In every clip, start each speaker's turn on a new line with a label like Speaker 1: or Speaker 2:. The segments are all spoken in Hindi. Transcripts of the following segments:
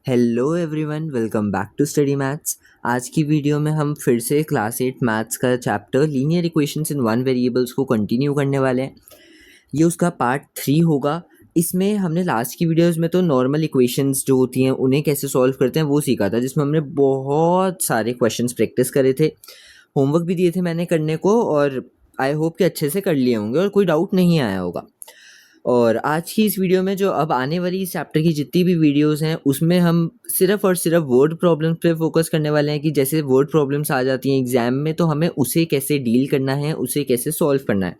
Speaker 1: Hello everyone, welcome back to study maths. आज की वीडियो में हम फिर से क्लास 8 मैथ्स का chapter linear equations in one variables को कंटिन्यू करने वाले हैं। ये उसका पार्ट 3 होगा। इसमें हमने लास्ट की वीडियोस में तो नॉर्मल इक्वेशंस जो होती हैं उन्हें कैसे सॉल्व करते हैं वो सीखा था, जिसमें हमने बहुत सारे क्वेश्चंस प्रैक्टिस करे थे, होमवर्क भी दिए थे मैंने करने को, और आई होप कि अच्छे से कर लिए होंगे और कोई डाउट नहीं आया होगा। और आज की इस वीडियो में जो अब आने वाली इस चैप्टर की जितनी भी वीडियोस हैं उसमें हम सिर्फ और सिर्फ वर्ड प्रॉब्लम्स पे फोकस करने वाले हैं कि जैसे वर्ड प्रॉब्लम्स आ जाती हैं एग्जाम में तो हमें उसे कैसे डील करना है, उसे कैसे सॉल्व करना है।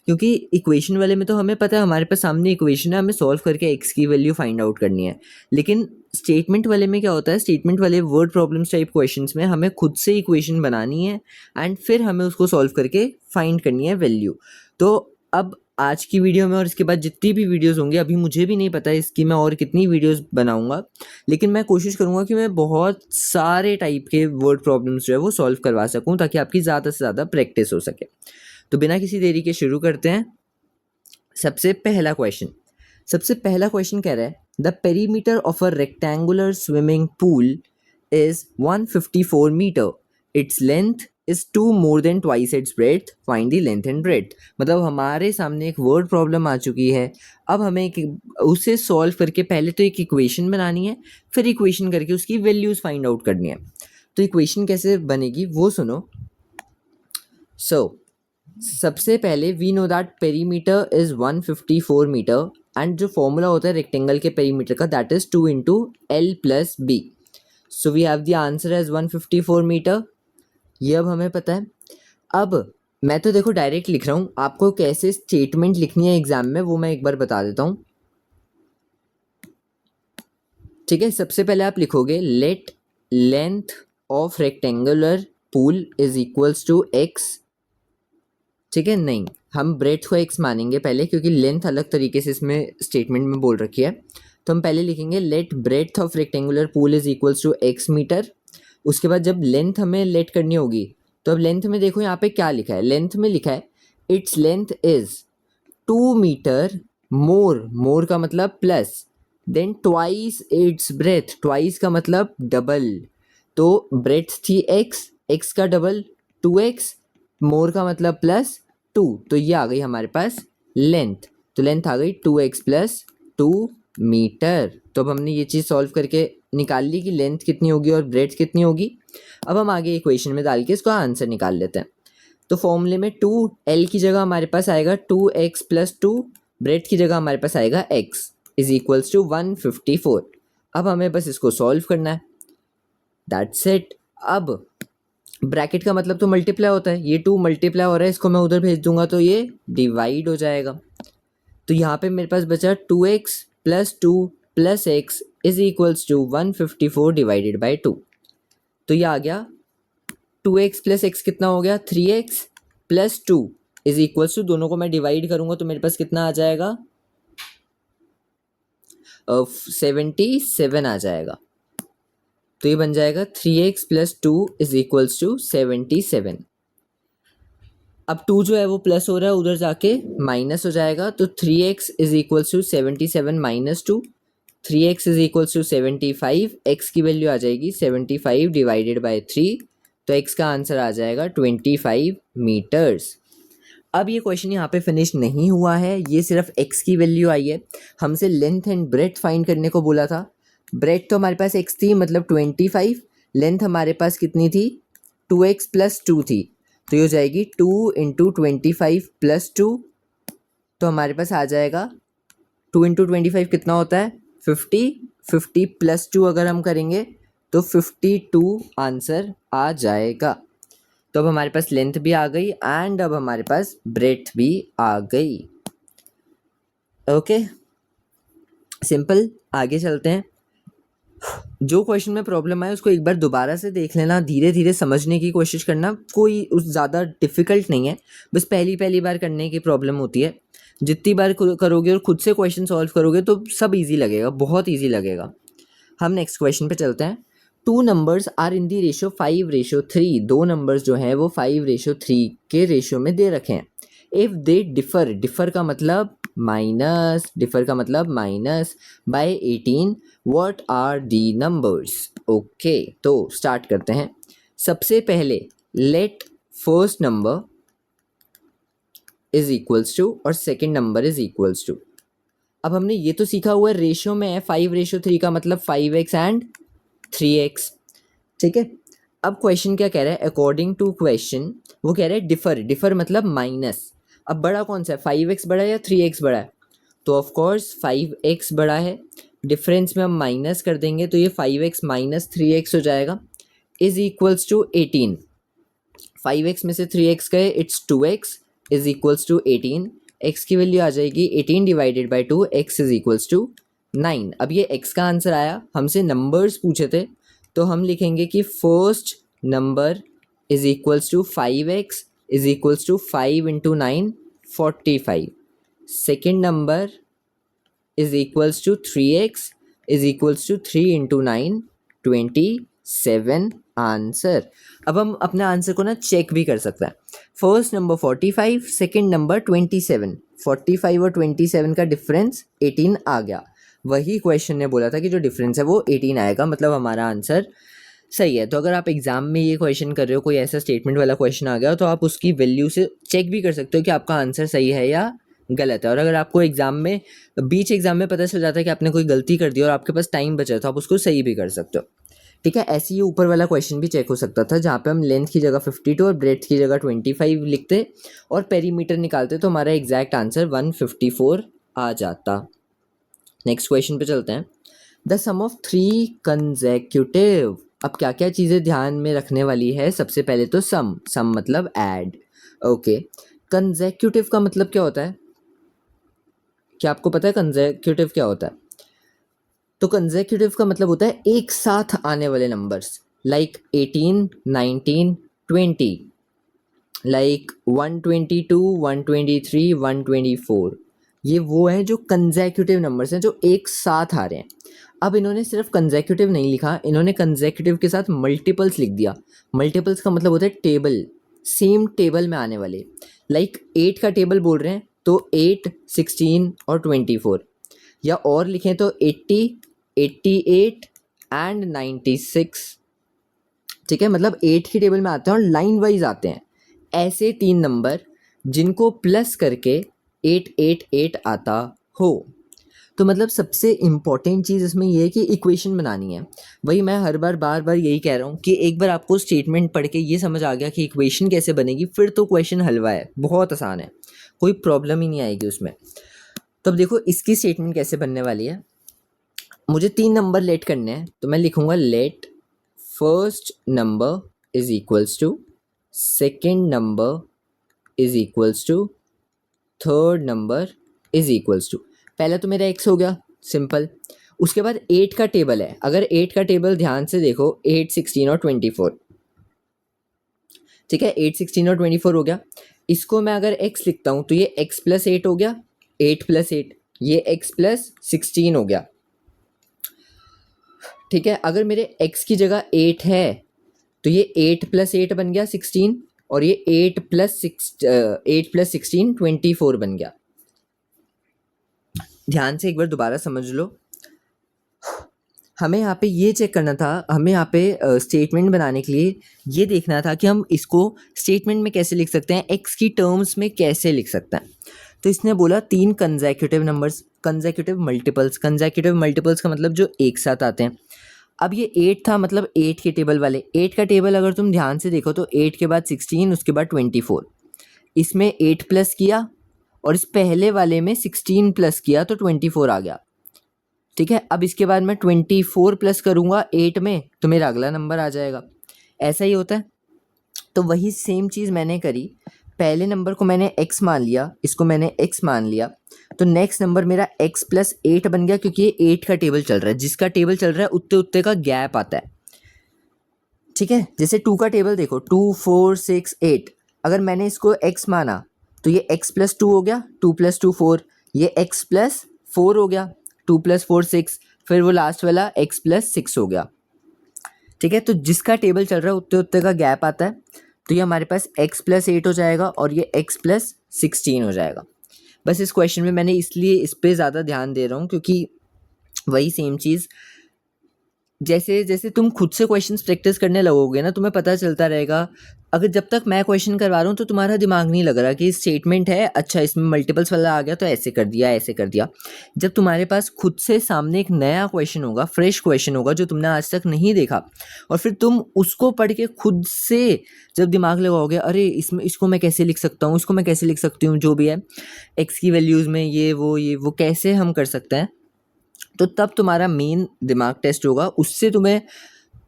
Speaker 1: क्योंकि इक्वेशन वाले में तो हमें पता है हमारे पास सामने इक्वेशन है, हमें सॉल्व करके एक्स की वैल्यू फाइंड आउट करनी है। लेकिन स्टेटमेंट वाले में क्या होता है, स्टेटमेंट वाले वर्ड प्रॉब्लम्स टाइप क्वेश्चंस में हमें खुद से इक्वेशन बनानी है एंड फिर हमें उसको सॉल्व करके फाइंड करनी है वैल्यू। तो अब आज की वीडियो में और इसके बाद जितनी भी वीडियोस होंगी, अभी मुझे भी नहीं पता इसकी मैं और कितनी वीडियोस बनाऊंगा, लेकिन मैं कोशिश करूंगा कि मैं बहुत सारे टाइप के वर्ड प्रॉब्लम्स जो है वो सॉल्व करवा सकूं ताकि आपकी ज़्यादा से ज़्यादा प्रैक्टिस हो सके। तो बिना किसी देरी के शुरू करते हैं। सबसे पहला क्वेश्चन कह रहा है the perimeter of a rectangular swimming pool is 154 metre, its length is 2 more than twice its breadth, find the length and breadth। मतलब हमारे सामने एक वर्ड प्रॉब्लम आ चुकी है। अब हमें उसे सॉल्व करके पहले तो एक इक्वेशन बनानी है, फिर इक्वेशन करके उसकी वैल्यूज फाइंड आउट करनी है। तो इक्वेशन कैसे बनेगी वो सुनो। सबसे पहले we know that perimeter is 154 metre and जो फॉर्मूला होता है रेक्टेंगल के पेरीमीटर का that is 2 into L plus B। So we have the answer as 154 metre. ये अब हमें पता है। अब मैं तो देखो डायरेक्ट लिख रहा हूँ, आपको कैसे स्टेटमेंट लिखनी है एग्जाम में वो मैं एक बार बता देता हूँ। ठीक है, सबसे पहले आप लिखोगे let length of rectangular pool is equals to x. ठीक है, नहीं हम ब्रेथ को एक्स मानेंगे पहले, क्योंकि लेंथ अलग तरीके से इसमें स्टेटमेंट में बोल रखी है। तो हम पहले लिखेंगे let breadth of rectangular pool is equals to x metre. उसके बाद जब लेंथ हमें लेट करनी होगी तो अब लेंथ में देखो यहाँ पे क्या लिखा है, लेंथ में लिखा है its length is 2 metre more का मतलब plus, then twice its breadth, twice का मतलब डबल। तो ब्रेथ थी एक्स का डबल 2x, मोर का मतलब प्लस 2, तो ये आ गई हमारे पास लेंथ। तो लेंथ आ गई 2x प्लस 2 मीटर। तो अब हमने ये चीज़ सॉल्व करके निकाल ली कि लेंथ कितनी होगी और ब्रेथ कितनी होगी। अब हम आगे इक्वेशन में डाल के इसका आंसर निकाल लेते हैं। तो फॉर्मूले में 2L की जगह हमारे पास आएगा 2x प्लस 2, ब्रेथ की जगह हमारे पास आएगा x इज इक्वल्स टू 154। अब हमें बस इसको सॉल्व करना है, दैट्स इट। अब ब्रैकेट का मतलब तो मल्टीप्लाई होता है, ये 2 मल्टीप्लाई हो रहा है, इसको मैं उधर भेज दूंगा तो ये डिवाइड हो जाएगा। तो यहाँ पे मेरे पास बचा 2x plus 2 plus x is equals to 154 divided by 2। तो ये आ गया 2x प्लस x कितना हो गया 3x plus 2 is equals to, दोनों को मैं डिवाइड करूंगा तो मेरे पास कितना आ जाएगा 77 आ जाएगा। तो ये बन जाएगा 3x plus 2 is equals to 77। अब 2 जो है वो प्लस हो रहा है, उधर जाके माइनस हो जाएगा। तो 3x is equals to 77 minus 2, 3x is equals to 75, x की वैल्यू आ जाएगी 75 डिवाइडेड बाई 3, तो x का आंसर आ जाएगा 25 मीटर्स। अब ये क्वेश्चन यहाँ पे फिनिश नहीं हुआ है, ये सिर्फ x की वैल्यू आई है। हमसे लेंथ एंड ब्रेथ फाइंड करने को बोला था। ब्रेथ तो हमारे पास x थी मतलब 25, लेंथ हमारे पास कितनी थी 2x प्लस 2 थी, तो ये हो जाएगी 2 into 25 प्लस 2। तो हमारे पास आ जाएगा 2 into 25 कितना होता है 50, 50 प्लस 2 अगर हम करेंगे तो 52 आंसर आ जाएगा। तो अब हमारे पास लेंथ भी आ गई एंड अब हमारे पास ब्रेथ भी आ गई। Okay, simple. आगे चलते हैं। जो क्वेश्चन में प्रॉब्लम आए उसको एक बार दोबारा से देख लेना, धीरे धीरे समझने की कोशिश करना, कोई उस ज़्यादा डिफ़िकल्ट नहीं है, बस पहली बार करने की प्रॉब्लम होती है। जितनी बार करोगे और खुद से क्वेश्चन सॉल्व करोगे तो सब इजी लगेगा, बहुत इजी लगेगा। हम नेक्स्ट क्वेश्चन पे चलते हैं। 2 numbers are in the ratio 5:3, 2 numbers जो हैं वो 5:3 के रेशो में दे रखे हैं। इफ़ दे डिफ़र का मतलब माइनस, डिफर का मतलब minus, by 18 what are the numbers. Okay, तो स्टार्ट करते हैं। सबसे पहले let first number is equals to और second number is equals to. अब हमने ये तो सीखा हुआ है, रेशियो में है 5:3 का मतलब 5x एंड 3x। ठीक है, अब क्वेश्चन क्या कह रहा है, अकॉर्डिंग टू क्वेश्चन वो कह रहा है डिफर, डिफर मतलब माइनस। अब बड़ा कौन सा है, 5x बड़ा है या 3x बड़ा है, तो ऑफ कोर्स 5x बड़ा है। डिफरेंस में हम माइनस कर देंगे तो ये 5x माइनस 3x हो जाएगा, इज इक्वल्स टू 18। 5x में से 3x गए, its 2x is equals to 18। x की वैल्यू आ जाएगी 18 divided by 2, x is equals to 9। अब ये x का आंसर आया, हमसे नंबर्स पूछे थे तो हम लिखेंगे कि first number is equals to 5x is equals to 5 into 9 45। Second number is equals to 3x is equals to 3 into 9 27 answer. अब हम अपने आंसर को ना चेक भी कर सकते हैं। फर्स्ट नंबर 45, सेकेंड नंबर 27, 45 और 27 का डिफरेंस 18 आ गया। वही क्वेश्चन ने बोला था कि जो डिफरेंस है वो 18 आएगा, मतलब हमारा आंसर सही है। तो अगर आप एग्जाम में ये क्वेश्चन कर रहे हो, कोई ऐसा स्टेटमेंट वाला क्वेश्चन आ गया तो आप उसकी वैल्यू से चेक भी कर सकते हो कि आपका आंसर सही है या गलत है। और अगर आपको एग्जाम में बीच एग्जाम में पता चल जाता है कि आपने कोई गलती कर दी और आपके पास टाइम बचा तो आप उसको सही भी कर सकते हो। ठीक है, ऐसे ही ऊपर वाला क्वेश्चन भी चेक हो सकता था जहाँ पे हम लेंथ की जगह 52 और ब्रेड्थ की जगह 25 लिखते और पेरीमीटर निकालते तो हमारा एग्जैक्ट आंसर 154 आ जाता। नेक्स्ट क्वेश्चन पे चलते हैं। The sum of 3 consecutive. अब क्या क्या चीज़ें ध्यान में रखने वाली है, सबसे पहले तो सम, सम मतलब ऐड। ओके, कंसेक्यूटिव का मतलब क्या होता है, क्या आपको पता है कंसेक्यूटिव क्या होता है? तो कंसेक्यूटिव का मतलब होता है एक साथ आने वाले नंबर्स, लाइक 18, 19, 20, लाइक 122, 123, 124। ये वो हैं जो कंसेक्यूटिव नंबर्स हैं जो एक साथ आ रहे हैं। अब इन्होंने सिर्फ कंसेक्यूटिव नहीं लिखा, इन्होंने कंसेक्यूटिव के साथ मल्टीपल्स लिख दिया। मल्टीपल्स का मतलब होता है टेबल, सेम टेबल में आने वाले। लाइक 8 का टेबल बोल रहे हैं तो 8, 16 और 24, या और लिखें तो 80, 88 एंड 96। ठीक है, मतलब 8 की टेबल में आते हैं और लाइन वाइज आते हैं। ऐसे 3 नंबर जिनको प्लस करके 888 आता हो। तो मतलब सबसे इम्पॉर्टेंट चीज़ इसमें ये है कि इक्वेशन बनानी है। वही मैं हर बार बार बार यही कह रहा हूँ कि एक बार आपको स्टेटमेंट पढ़ के ये समझ आ गया कि इक्वेशन कैसे बनेगी, फिर तो क्वेश्चन हलवा है, बहुत आसान है, कोई प्रॉब्लम ही नहीं आएगी उसमें। तो अब देखो इसकी स्टेटमेंट कैसे बनने वाली है। मुझे 3 नंबर लेट करने हैं तो मैं लिखूँगा let first number is equals to second number is equals to third number is equals to. पहला तो मेरा x हो गया, सिंपल। उसके बाद 8 का टेबल है, अगर 8 का टेबल ध्यान से देखो 8, 16 और 24। ठीक है, 8, 16 और 24 हो गया। इसको मैं अगर x लिखता हूँ तो ये x प्लस 8 हो गया, 8 प्लस 8 ये x प्लस 16 हो गया। ठीक है, अगर मेरे x की जगह 8 है तो ये 8 प्लस 8 बन गया 16, और ये 8 प्लस 16 24 बन गया। ध्यान से एक बार दोबारा समझ लो। हमें यहाँ पे ये चेक करना था, हमें यहाँ पे स्टेटमेंट बनाने के लिए ये देखना था कि हम इसको स्टेटमेंट में कैसे लिख सकते हैं, x की टर्म्स में कैसे लिख सकते हैं। तो इसने बोला 3 consecutive numbers, consecutive multiples. Consecutive multiples का मतलब जो एक साथ आते हैं। अब ये 8 था, मतलब 8 के टेबल वाले। 8 का टेबल अगर तुम ध्यान से देखो तो 8 के बाद 16, उसके बाद 24। इसमें 8 प्लस किया और इस पहले वाले में 16 प्लस किया तो 24 आ गया। ठीक है, अब इसके बाद मैं 24 प्लस करूँगा 8 में तो मेरा अगला नंबर आ जाएगा। ऐसा ही होता है। तो वही सेम चीज़ मैंने करी, पहले नंबर को मैंने x मान लिया, इसको मैंने x मान लिया, तो नेक्स्ट नंबर मेरा x प्लस 8 बन गया, क्योंकि ये 8 का टेबल चल रहा है, जिसका टेबल चल रहा है उतने उतने का गैप आता है। ठीक है, जैसे 2 का टेबल देखो 2, 4, 6, 8, अगर मैंने इसको x माना तो ये x प्लस 2 हो गया, 2 प्लस 2 4, ये x प्लस 4 हो गया, 2 प्लस 4 6, फिर वो लास्ट वाला x प्लस 6 हो गया। ठीक है, तो जिसका टेबल चल रहा है उतने उतने का गैप आता है, तो ये हमारे पास x प्लस 8 हो जाएगा और ये x प्लस 16 हो जाएगा। बस इस क्वेश्चन में मैंने इसलिए इस पे ज़्यादा ध्यान दे रहा हूँ क्योंकि वही सेम चीज़ जैसे जैसे तुम खुद से क्वेश्चंस प्रैक्टिस करने लगोगे ना, तुम्हें पता चलता रहेगा। अगर जब तक मैं क्वेश्चन करवा रहा हूँ तो तुम्हारा दिमाग नहीं लग रहा कि स्टेटमेंट है, अच्छा इसमें मल्टीपल्स वाला आ गया तो ऐसे कर दिया ऐसे कर दिया। जब तुम्हारे पास खुद से सामने एक नया क्वेश्चन होगा, फ्रेश क्वेश्चन होगा जो तुमने आज तक नहीं देखा, और फिर तुम उसको पढ़ के खुद से जब दिमाग लगाओगे, अरे इसमें इसको मैं कैसे लिख सकता हूँ, इसको मैं कैसे लिख सकती हूँ, जो भी है एक्स की वैल्यूज़ में ये वो कैसे हम कर सकते हैं, तो तब तुम्हारा मेन दिमाग टेस्ट होगा। उससे तुम्हें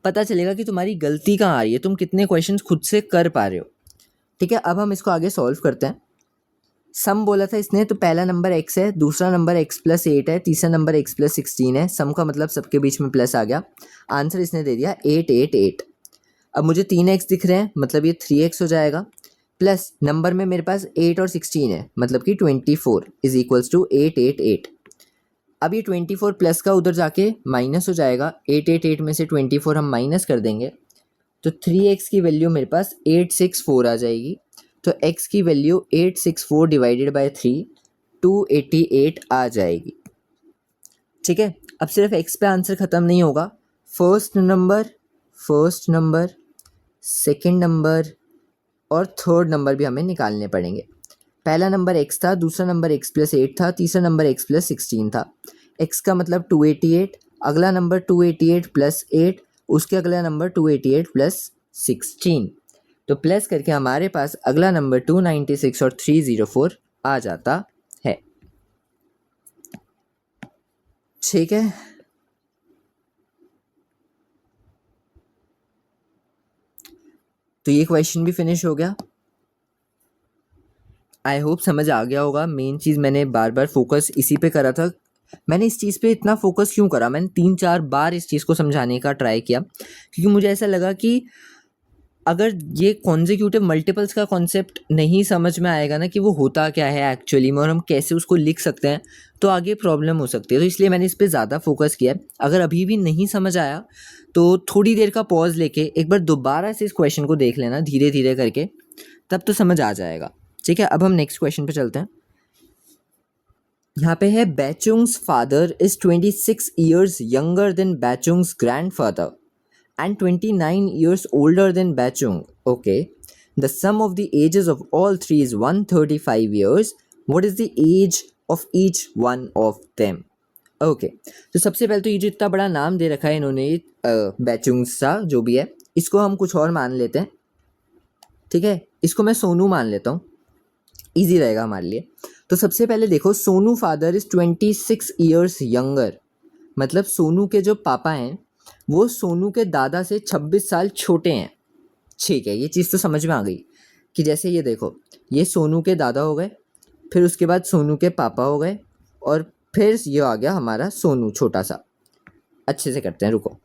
Speaker 1: पता चलेगा कि तुम्हारी गलती कहाँ आ रही है, तुम कितने क्वेश्चंस खुद से कर पा रहे हो। ठीक है, अब हम इसको आगे सॉल्व करते हैं। सम बोला था इसने, तो पहला नंबर x है, दूसरा नंबर x+8 है, तीसरा नंबर x+16 है। सम का मतलब सबके बीच में प्लस आ गया। आंसर इसने दे दिया 8 8 8। अब मुझे 3x दिख रहे हैं, मतलब ये 3x हो जाएगा, प्लस नंबर में मेरे पास 8 और 16 है, मतलब कि 24 इज इक्वल्स टू 8 8 8। अब ये 24 प्लस का उधर जाके माइनस हो जाएगा, 8 8 8 में से 24 हम माइनस कर देंगे तो 3x की वैल्यू मेरे पास 864 आ जाएगी। तो x की वैल्यू 864 डिवाइडेड बाय 3 288 आ जाएगी। ठीक है, अब सिर्फ x पे आंसर ख़त्म नहीं होगा, फर्स्ट नंबर सेकंड नंबर और थर्ड नंबर भी हमें निकालने पड़ेंगे। पहला नंबर x था, दूसरा नंबर x+8 था, तीसरा नंबर x+16 था। x का मतलब 288, अगला नंबर 288 प्लस 8, उसके अगला नंबर 288 प्लस 16, तो प्लस करके हमारे पास अगला नंबर 296 और 304 आ जाता है। ठीक है, तो ये क्वेश्चन भी फिनिश हो गया। आई होप समझ आ गया होगा। मेन चीज़ मैंने बार बार फोकस इसी पे करा था। मैंने इस चीज़ पे इतना फोकस क्यों करा, मैंने 3-4 बार इस चीज़ को समझाने का ट्राई किया, क्योंकि मुझे ऐसा लगा कि अगर ये कॉन्जिक्यूटिव मल्टीपल्स का कॉन्सेप्ट नहीं समझ में आएगा ना कि वो होता क्या है एक्चुअली में और हम कैसे उसको लिख सकते हैं, तो आगे प्रॉब्लम हो सकती है। तो इसलिए मैंने इस पर ज़्यादा फोकस किया है। अगर अभी भी नहीं समझ आया तो थोड़ी देर का पॉज लेके एक बार दोबारा से इस क्वेश्चन को देख लेना धीरे धीरे करके, तब तो समझ आ जाएगा। ठीक है, अब हम नेक्स्ट क्वेश्चन पे चलते हैं। यहाँ पे है Baichung's father is 26 years younger than Baichung's grandfather and 29 years older than Bachung. Okay, the sum of the ages of all three is 135 years. What is the age of each one of them? Okay, तो सबसे पहले तो ये जो इतना बड़ा नाम दे रखा है इन्होंने, बैचुंग सा जो भी है, इसको हम कुछ और मान लेते हैं। ठीक है, इसको मैं सोनू मान लेता हूँ, ईजी रहेगा हमारे लिए। तो सबसे पहले देखो, Sonu father is 26 years younger, मतलब सोनू के जो पापा हैं वो सोनू के दादा से 26 साल छोटे हैं। ठीक है, ये चीज़ तो समझ में आ गई कि जैसे ये देखो, ये सोनू के दादा हो गए, फिर उसके बाद सोनू के पापा हो गए, और फिर ये आ गया हमारा सोनू छोटा सा। अच्छे से करते हैं, रुको।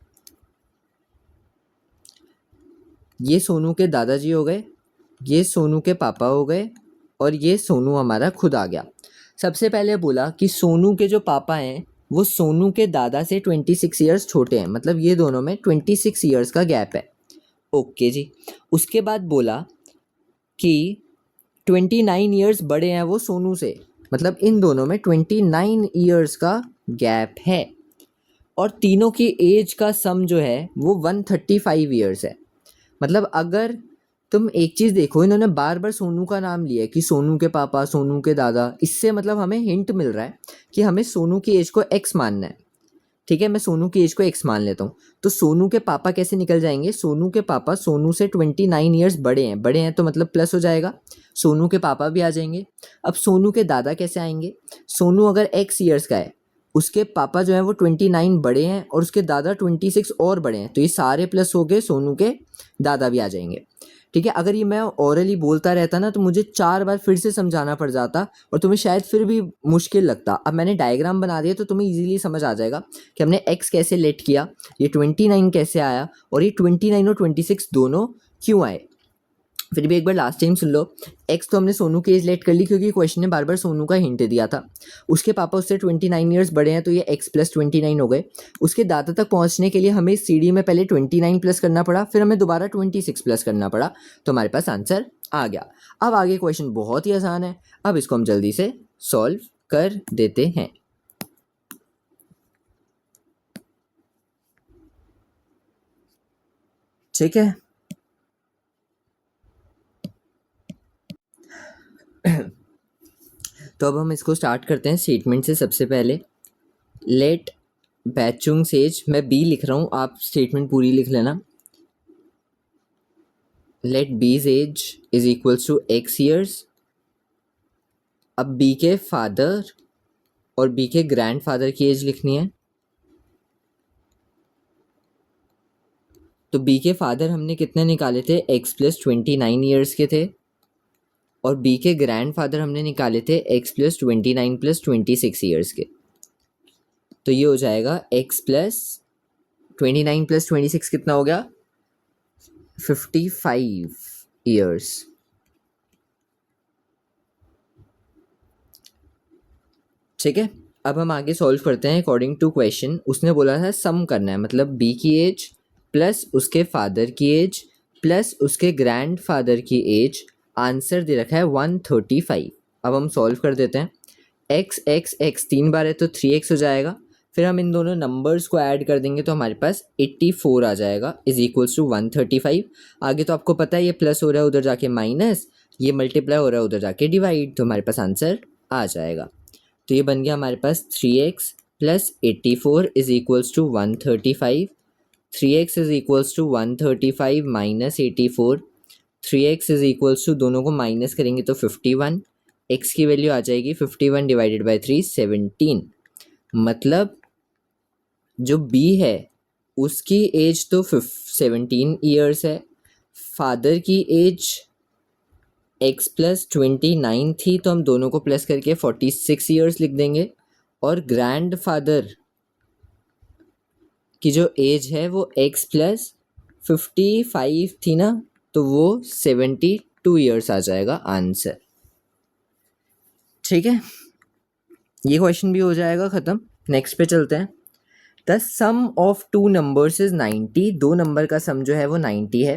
Speaker 1: ये सोनू के दादाजी हो गए, ये सोनू के पापा हो गए, और ये सोनू हमारा खुद आ गया। सबसे पहले बोला कि सोनू के जो पापा हैं वो सोनू के दादा से 26 ईयर्स छोटे हैं, मतलब ये दोनों में 26 ईयर्स का गैप है। ओके जी। उसके बाद बोला कि 29 ईयर्स बड़े हैं वो सोनू से, मतलब इन दोनों में 29 ईयर्स का गैप है, और तीनों की एज का सम जो है वो 135 ईयर्स है। मतलब अगर तुम एक चीज़ देखो, इन्होंने बार बार सोनू का नाम लिया है कि सोनू के पापा, सोनू के दादा, इससे मतलब हमें हिंट मिल रहा है कि हमें सोनू की एज को x मानना है। ठीक है, मैं सोनू की एज को x मान लेता हूँ। तो सोनू के पापा कैसे निकल जाएंगे, सोनू के पापा सोनू से 29 ईयर्स बड़े हैं तो मतलब प्लस हो जाएगा, सोनू के पापा भी आ जाएंगे। अब सोनू के दादा कैसे आएंगे, सोनू अगर x ईयर्स का है, उसके पापा जो है वो 29 बड़े हैं और उसके दादा 26 और बड़े हैं, तो ये सारे प्लस हो गए, सोनू के दादा भी आ जाएंगे। ठीक है, अगर ये मैं ओरली बोलता रहता ना तो मुझे 4 बार फिर से समझाना पड़ जाता और तुम्हें शायद फिर भी मुश्किल लगता। अब मैंने डायग्राम बना दिया तो तुम्हें इजीली समझ आ जाएगा कि हमने x कैसे लेट किया, ये 29 कैसे आया, और ये 29 और 26 दोनों क्यों आए। फिर भी एक बार लास्ट टाइम सुन लो। x तो हमने सोनू की एज लेट कर ली क्योंकि क्वेश्चन ने बार बार सोनू का हिंट दिया था। उसके पापा उससे 29 ईयर्स बड़े हैं तो ये x+29 हो गए। उसके दादा तक पहुंचने के लिए हमें सीढ़ी में पहले 29 प्लस करना पड़ा, फिर हमें दोबारा 26 प्लस करना पड़ा, तो हमारे पास आंसर आ गया। अब आगे क्वेश्चन बहुत ही आसान है, अब इसको हम जल्दी से सॉल्व कर देते हैं। ठीक है, तो अब हम इसको स्टार्ट करते हैं स्टेटमेंट से। सबसे पहले लेट बैचुंग सेज, मैं बी लिख रहा हूँ, आप स्टेटमेंट पूरी लिख लेना। Let B's age is equals to x years. अब बी के फादर और बी के ग्रैंडफादर की एज लिखनी है। तो बी के फादर हमने कितने निकाले थे, एक्स प्लस 29 ईयर्स के थे, और बी के ग्रैंडफादर हमने निकाले थे एक्स प्लस 29 प्लस 26 ईयर्स के। तो ये हो जाएगा एक्स प्लस 29 प्लस 26 कितना हो गया, 55 ईयर्स। ठीक है, अब हम आगे सॉल्व करते हैं अकॉर्डिंग टू क्वेश्चन। उसने बोला था सम करना है, मतलब बी की एज प्लस उसके फादर की एज प्लस उसके ग्रैंडफादर की एज। आंसर दे रखा है 135। अब हम सॉल्व कर देते हैं। एक्स एक्स एक्स 3 बार है तो 3x हो जाएगा, फिर हम इन दोनों नंबर्स को ऐड कर देंगे तो हमारे पास 84 आ जाएगा इज इक्वल्स टू 135। आगे तो आपको पता है ये प्लस हो रहा है उधर जाके माइनस, ये मल्टीप्लाई हो रहा है उधर जाके डिवाइड, तो हमारे पास आंसर आ जाएगा। तो ये बन गया हमारे पास 3x plus 84 is equals to 135। 3x is equals to 135 minus 84। 3x is equals to, दोनों को माइनस करेंगे तो 51। x की वैल्यू आ जाएगी 51 डिवाइडेड बाई 3 17। मतलब जो b है उसकी एज तो 17 ईयर्स है, फादर की एज x प्लस 29 थी तो हम दोनों को प्लस करके 46 ईयर्स लिख देंगे, और ग्रैंड फादर की जो एज है वो x प्लस 55 थी ना, तो वो 72 ईयर्स आ जाएगा आंसर। ठीक है, ये क्वेश्चन भी हो जाएगा ख़त्म। नेक्स्ट पे चलते हैं। The sum of two numbers is 90। दो नंबर का सम जो है वो 90 है,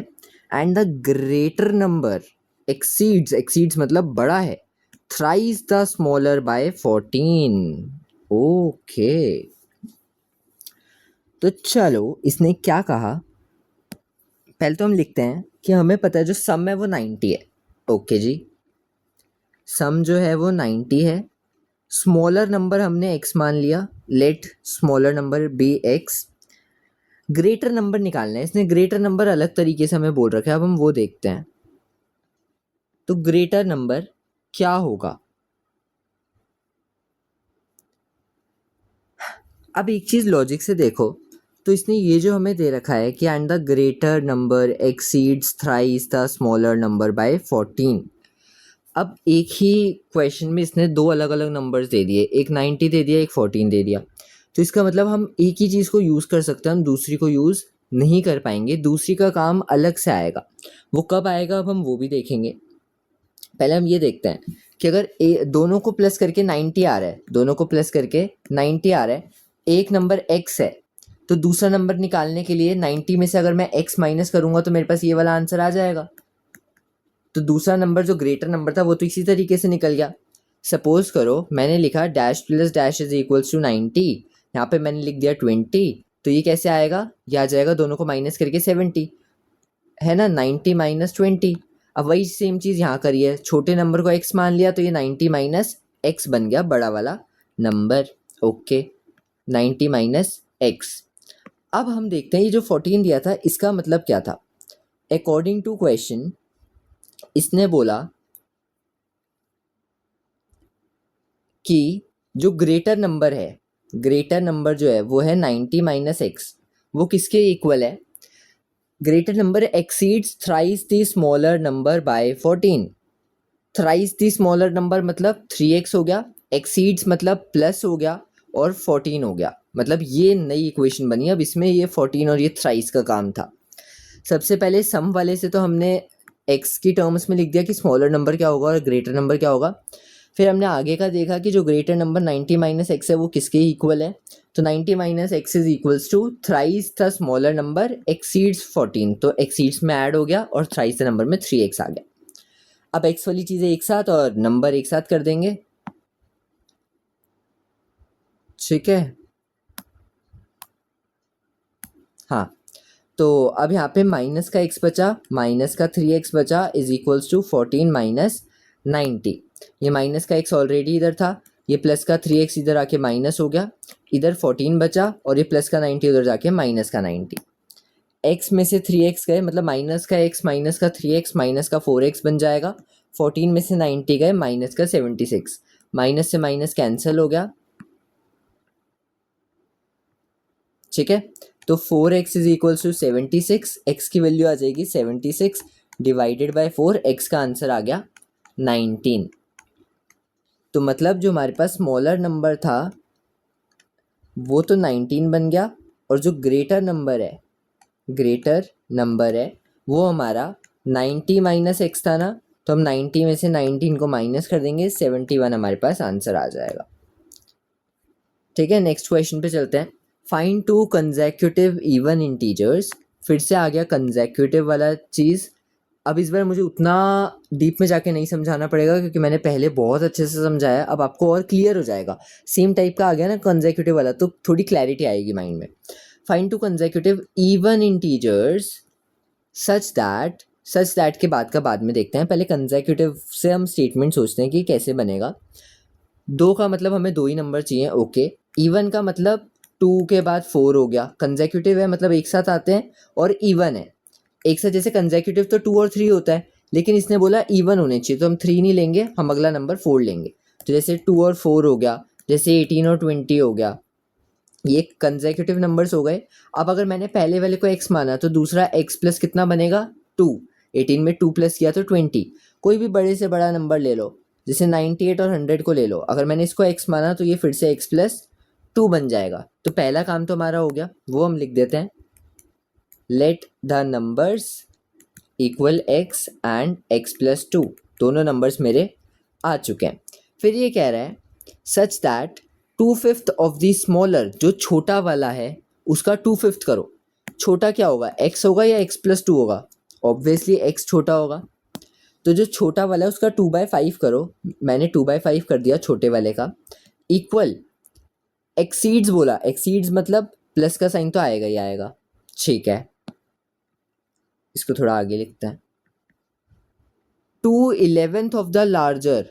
Speaker 1: and the greater number exceeds मतलब बड़ा है, thrice the smaller by 14। Okay, तो चलो इसने क्या कहा, पहले तो हम लिखते हैं कि हमें पता है जो सम है वो 90 है। ओके जी, सम जो है वो 90 है, स्मॉलर नंबर हमने x मान लिया, let smaller number be x। Greater number निकालना है, इसने ग्रेटर नंबर अलग तरीके से हमें बोल रखा है, अब हम वो देखते हैं। तो ग्रेटर नंबर क्या होगा, अब एक चीज़ लॉजिक से देखो, तो इसने ये जो हमें दे रखा है कि and the greater number exceeds thrice the smaller number by 14। अब एक ही क्वेश्चन में इसने दो अलग अलग नंबर्स दे दिए, एक 90 दे दिया, एक 14 दे दिया, तो इसका मतलब हम एक ही चीज़ को यूज़ कर सकते हैं, हम दूसरी को यूज़ नहीं कर पाएंगे, दूसरी का काम अलग से आएगा। वो कब आएगा अब हम वो भी देखेंगे। पहले हम ये देखते हैं कि अगर दोनों को प्लस करके 90 आ रहा है, दोनों को प्लस करके 90 आ रहा है, एक नंबर x है, तो दूसरा नंबर निकालने के लिए 90 में से अगर मैं x माइनस करूँगा तो मेरे पास ये वाला आंसर आ जाएगा। तो दूसरा नंबर जो ग्रेटर नंबर था वो तो इसी तरीके से निकल गया। सपोज करो मैंने लिखा dash plus dash is equals to 90, यहाँ पे मैंने लिख दिया 20, तो ये कैसे आएगा, ये आ जाएगा दोनों को माइनस करके 70, है ना, 90 माइनस 20। अब वही सेम चीज़ यहाँ करिए, छोटे नंबर को x मान लिया तो ये 90 माइनस x बन गया बड़ा वाला नंबर। Okay, 90 minus x। अब हम देखते हैं ये जो 14 दिया था इसका मतलब क्या था। अकॉर्डिंग टू क्वेश्चन इसने बोला कि जो ग्रेटर नंबर है, ग्रेटर नंबर जो है वो है 90 माइनस एक्स, वो किसके इक्वल है, greater number exceeds thrice the smaller number by 14। Thrice the smaller number मतलब 3x हो गया, एक्सीड्स मतलब प्लस हो गया, और 14 हो गया, मतलब ये नई इक्वेशन बनी। अब इसमें ये 14 और ये थ्राइस का काम था। सबसे पहले सम वाले से तो हमने x की टर्म्स में लिख दिया कि स्मॉलर नंबर क्या होगा और ग्रेटर नंबर क्या होगा। फिर हमने आगे का देखा कि जो ग्रेटर नंबर 90 माइनस एक्स है वो किसके इक्वल है, तो 90 minus x is equals to thrice the smaller number exceeds 14, तो एक्सीड्स में ऐड हो गया और थ्राइस द नंबर में 3x आ गया। अब x वाली चीज़ें एक साथ और नंबर एक साथ कर देंगे, ठीक है। हाँ, तो अब यहाँ पे माइनस का x बचा, माइनस का 3x बचा इज इक्वल्स टू 14 माइनस 90। ये माइनस का x ऑलरेडी इधर था, ये प्लस का 3x इधर आके माइनस हो गया, इधर 14 बचा और ये प्लस का 90 उधर जाके माइनस का 90। x में से 3x गए, मतलब माइनस का x माइनस का 3x माइनस का 4x बन जाएगा। 14 में से 90 गए, माइनस का 76, माइनस से माइनस कैंसिल हो गया, ठीक है। तो 4x is equals to 76, x की वैल्यू आ जाएगी 76 डिवाइडेड बाय 4, x का आंसर आ गया 19। तो मतलब जो हमारे पास स्मॉलर नंबर था वो तो 19 बन गया, और जो ग्रेटर नंबर है वो हमारा 90 माइनस x था ना, तो हम 90 में से 19 को माइनस कर देंगे, 71 हमारे पास आंसर आ जाएगा, ठीक है। नेक्स्ट क्वेश्चन पे चलते हैं। Find to consecutive even integers. फिर से आ गया कंसेक्यूटिव वाला चीज़। अब इस बार मुझे उतना डीप में जाके नहीं समझाना पड़ेगा क्योंकि मैंने पहले बहुत अच्छे से समझाया, अब आपको और क्लियर हो जाएगा। सेम टाइप का आ गया ना कंसेक्यूटिव वाला, तो थोड़ी क्लैरिटी आएगी माइंड में। Find to consecutive even integers such that के बाद का बाद में देखते हैं, पहले कंसेक्यूटिव से हम स्टेटमेंट सोचते हैं कि कैसे बनेगा। दो का मतलब हमें दो ही नंबर चाहिए, ओके। इवन का मतलब 2 के बाद 4 हो गया, कंसेक्यूटिव है मतलब एक साथ आते हैं, और इवन है एक साथ। जैसे कंसेक्यूटिव तो 2 और 3 होता है, लेकिन इसने बोला इवन होने चाहिए, तो हम 3 नहीं लेंगे, हम अगला नंबर 4 लेंगे। तो जैसे 2 और 4 हो गया, जैसे 18 और 20 हो गया, ये कंसेक्यूटिव नंबर्स हो गए। अब अगर मैंने पहले वाले को x माना तो दूसरा x प्लस कितना बनेगा 2, 18 में 2 प्लस किया तो 20। कोई भी बड़े से बड़ा नंबर ले लो, जैसे 98 और 100 को ले लो, अगर मैंने इसको x माना तो ये फिर से x प्लस 2 बन जाएगा। तो पहला काम तो हमारा हो गया, वो हम लिख देते हैं, let the numbers equal x and x plus 2, दोनों नंबर्स मेरे आ चुके हैं। फिर ये कह रहा है such that 2/5 of the smaller, जो छोटा वाला है उसका 2/5 करो। छोटा क्या होगा, x होगा या x प्लस 2 होगा, ऑब्वियसली x छोटा होगा। तो जो छोटा वाला है उसका 2/5 करो, मैंने 2/5 कर दिया छोटे वाले का। इक्वल एक्सीड्स बोला, एक्सीड्स मतलब प्लस का साइन तो आएगा ही आएगा, ठीक है। इसको थोड़ा आगे लिखते हैं, 2/11 ऑफ द लार्जर,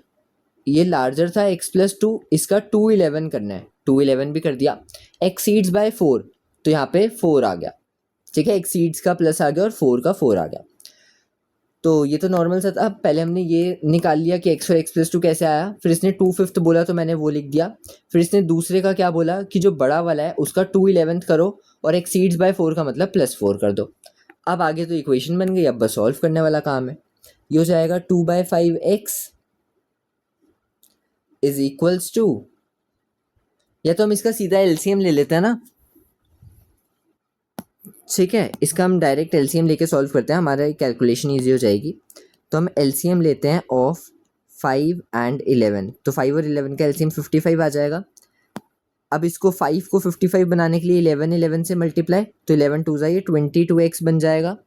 Speaker 1: ये लार्जर था x प्लस 2, इसका 2/11 करना है, 2/11 भी कर दिया। एक्सीड्स बाय 4, तो यहाँ पे 4 आ गया, ठीक है। एक्सीड्स का प्लस आ गया और 4 का 4 आ गया। तो ये तो नॉर्मल सा था। पहले हमने ये निकाल लिया कि x और x प्लस 2 कैसे आया, फिर इसने 2/5 बोला तो मैंने वो लिख दिया। फिर इसने दूसरे का क्या बोला कि जो बड़ा वाला है उसका 2/11 करो और एक्सीड्स बाय 4 का मतलब +4 कर दो। अब आगे तो इक्वेशन बन गई, अब बस सॉल्व करने वाला काम है। ये हो जाएगा 2/5x इज इक्वल्स टू, या तो हम इसका सीधा एलसीएम ले लेते हैं ना, ठीक है। इसका हम डायरेक्ट एलसीएम लेके सॉल्व करते हैं, हमारा कैलकुलेशन ईजी हो जाएगी। तो हम एलसीएम लेते हैं ऑफ 5 एंड 11, तो 5 और 11 का एलसीएम 55 आ जाएगा। अब इसको 5 को 55 बनाने के लिए 11 से मल्टीप्लाई, तो 11 टू ये 22x बन जाएगा।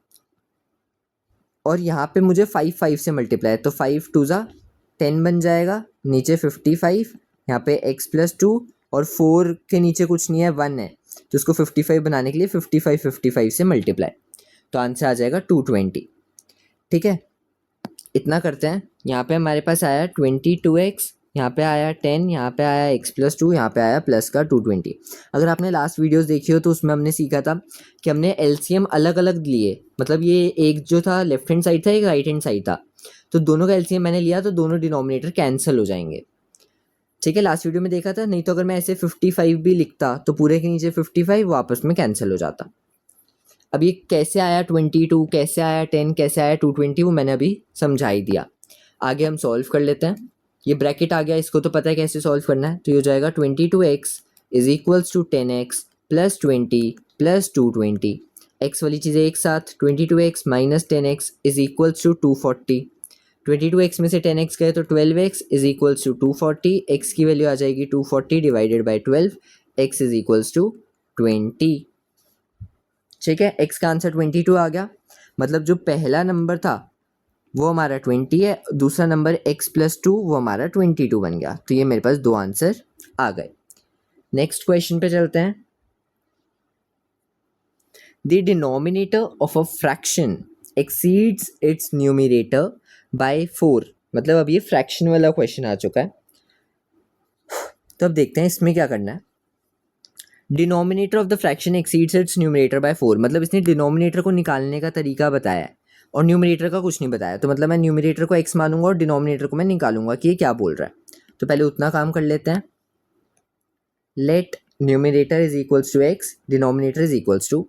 Speaker 1: और यहाँ पे मुझे 5 से मल्टीप्लाई, तो 5 टू 10 बन जाएगा, नीचे 55, यहाँ पे x प्लस 2, और 4 के नीचे कुछ नहीं है, 1 है, तो उसको 55 बनाने के लिए 55 से मल्टीप्लाई, तो आंसर आ जाएगा 220, ठीक है। इतना करते हैं, यहाँ पे हमारे पास आया 22x, यहाँ पे आया 10, यहाँ पे आया x प्लस 2, यहाँ पे आया प्लस का 220। अगर आपने लास्ट वीडियोस देखी हो तो उसमें हमने सीखा था कि हमने एलसीएम अलग अलग लिए, मतलब ये एक जो था लेफ्ट हैंड साइड था, एक राइट हैंड साइड था, तो दोनों का एलसीएम मैंने लिया तो दोनों डिनोमिनेटर कैंसिल हो जाएंगे, ठीक है। लास्ट वीडियो में देखा था। नहीं तो अगर मैं ऐसे 55 भी लिखता तो पूरे के नीचे 55 वो आपस में कैंसिल हो जाता। अब ये कैसे आया 22, कैसे आया 10, कैसे आया 220, वो मैंने अभी समझा ही दिया। आगे हम सॉल्व कर लेते हैं। ये ब्रैकेट आ गया, इसको तो पता है कैसे सॉल्व करना है, तो ये हो जाएगा 22x is equals to 10x plus 20 plus 220। X वाली चीज़ें एक साथ, 22x minus 10x is equals to 240। 22x में से 10x गए तो 12x is equals to 240, x की वैल्यू आ जाएगी 240 divided by 12, x is equals to 20, ठीक है। x का आंसर 22 आ गया। मतलब जो पहला नंबर था वो हमारा 20 है, दूसरा नंबर x+2 वो हमारा 22 बन गया। तो ये मेरे पास दो आंसर आ गए। नेक्स्ट क्वेश्चन पे चलते हैं। The denominator of a fraction exceeds its numerator by 4। मतलब अब ये फ्रैक्शन वाला क्वेश्चन आ चुका है। तो अब देखते हैं इसमें क्या करना है। Denominator of the fraction exceeds its numerator by 4, मतलब इसने डिनोमिनेटर को निकालने का तरीका बताया है और न्यूमरेटर का कुछ नहीं बताया। तो मतलब मैं न्यूमरेटर को x मानूंगा और डिनोमिनेटर को मैं निकालूंगा कि ये क्या बोल रहा है। तो पहले उतना काम कर लेते हैं। Let numerator is equals to x, denominator is equals to,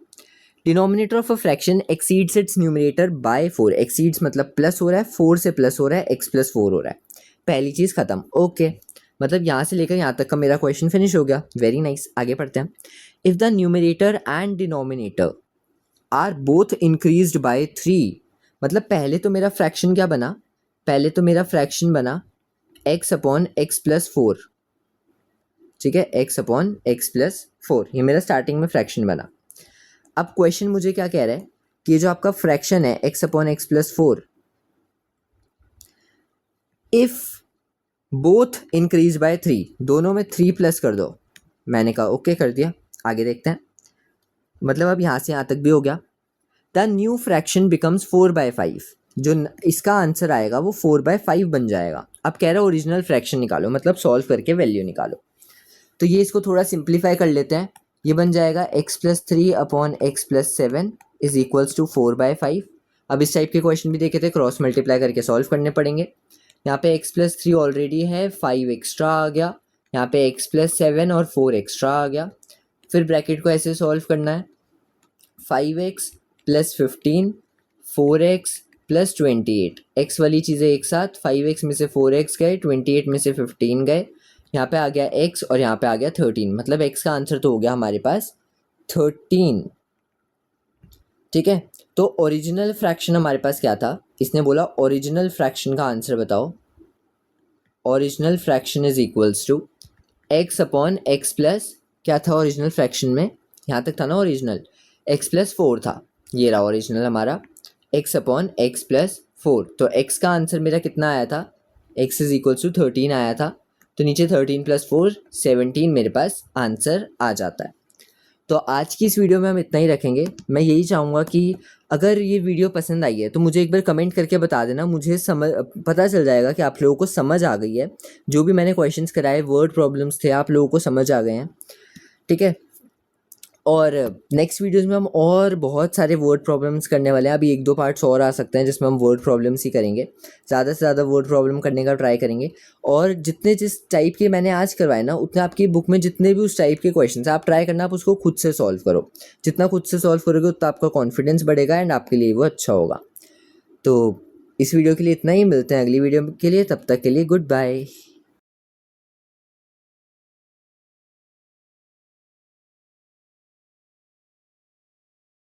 Speaker 1: denominator of a fraction exceeds its numerator by 4। Exceeds मतलब प्लस हो रहा है, 4 से प्लस हो रहा है, x+4 हो रहा है। पहली चीज़ खत्म। ओके, मतलब यहाँ से लेकर यहाँ तक का मेरा क्वेश्चन फिनिश हो गया। वेरी नाइस, आगे पढ़ते हैं। If the numerator and denominator are both increased by 3, मतलब पहले तो मेरा फ्रैक्शन क्या बना, पहले तो मेरा फ्रैक्शन बना x/x+4, ठीक है, x/x+4, ये मेरा स्टार्टिंग में फ्रैक्शन बना। अब क्वेश्चन मुझे क्या कह रहा है कि जो आपका फ्रैक्शन है x/x+4, if both increase by 3, दोनों में 3 प्लस कर दो। मैंने कहा ओके कर दिया। आगे देखते हैं। मतलब अब यहाँ से यहाँ तक भी हो गया। द न्यू फ्रैक्शन बिकम्स 4/5, जो इसका आंसर आएगा वो 4/5 बन जाएगा। अब कह रहा है ओरिजिनल फ्रैक्शन निकालो, मतलब सॉल्व करके वैल्यू निकालो। तो ये इसको थोड़ा सिंप्लीफाई कर लेते हैं। ये बन जाएगा x+3/x+7 इज इक्वल्स टू 4/5। अब इस टाइप के क्वेश्चन भी देखे थे, क्रॉस मल्टीप्लाई करके सॉल्व करने पड़ेंगे। यहाँ पे x+3 ऑलरेडी है, 5 एक्स्ट्रा आ गया। यहाँ पे x+7 और 4 एक्स्ट्रा आ गया। फिर ब्रैकेट को ऐसे सॉल्व करना है, 5x + 15, 4x + 28, x वाली चीज़ें एक साथ, 5x में से 4x गए, 28 में से 15 गए, यहाँ पे आ गया x और यहाँ पे आ गया 13, मतलब x का आंसर तो हो गया हमारे पास 13। ठीक है, तो ओरिजिनल फ्रैक्शन हमारे पास क्या था, इसने बोला ओरिजिनल फ्रैक्शन का आंसर बताओ। Original fraction is equals to x/x plus, क्या था ओरिजिनल फ्रैक्शन में, यहाँ तक था ना ओरिजिनल, x+4 था। ये रहा ओरिजिनल हमारा x/x+4। तो x का आंसर मेरा कितना आया था, x इज इक्वल्स टू 13 आया था। तो नीचे 13 + 4 17 मेरे पास आंसर आ जाता है। तो आज की इस वीडियो में हम इतना ही रखेंगे। मैं यही चाहूँगा कि अगर ये वीडियो पसंद आई है तो मुझे एक बार कमेंट करके बता देना, मुझे पता चल जाएगा कि आप लोगों को समझ आ गई है। जो भी मैंने क्वेश्चंस कराए, वर्ड प्रॉब्लम्स थे, आप लोगों को समझ आ गए हैं। ठीक है, और नेक्स्ट वीडियोस में हम और बहुत सारे वर्ड प्रॉब्लम्स करने वाले हैं। अभी 1-2 पार्ट्स और आ सकते हैं जिसमें हम वर्ड प्रॉब्लम्स ही करेंगे, ज़्यादा से ज़्यादा वर्ड प्रॉब्लम करने का ट्राई करेंगे। और जितने जिस टाइप के मैंने आज करवाए ना, उतने आपकी बुक में जितने भी उस टाइप के क्वेश्चन आप ट्राई करना, आप उसको खुद से सॉल्व करो। जितना खुद से सॉल्व करोगे उतना आपका कॉन्फिडेंस बढ़ेगा एंड आपके लिए वो अच्छा होगा। तो इस वीडियो के लिए इतना ही, मिलते हैं अगली वीडियो के लिए, तब तक के लिए गुड बाय।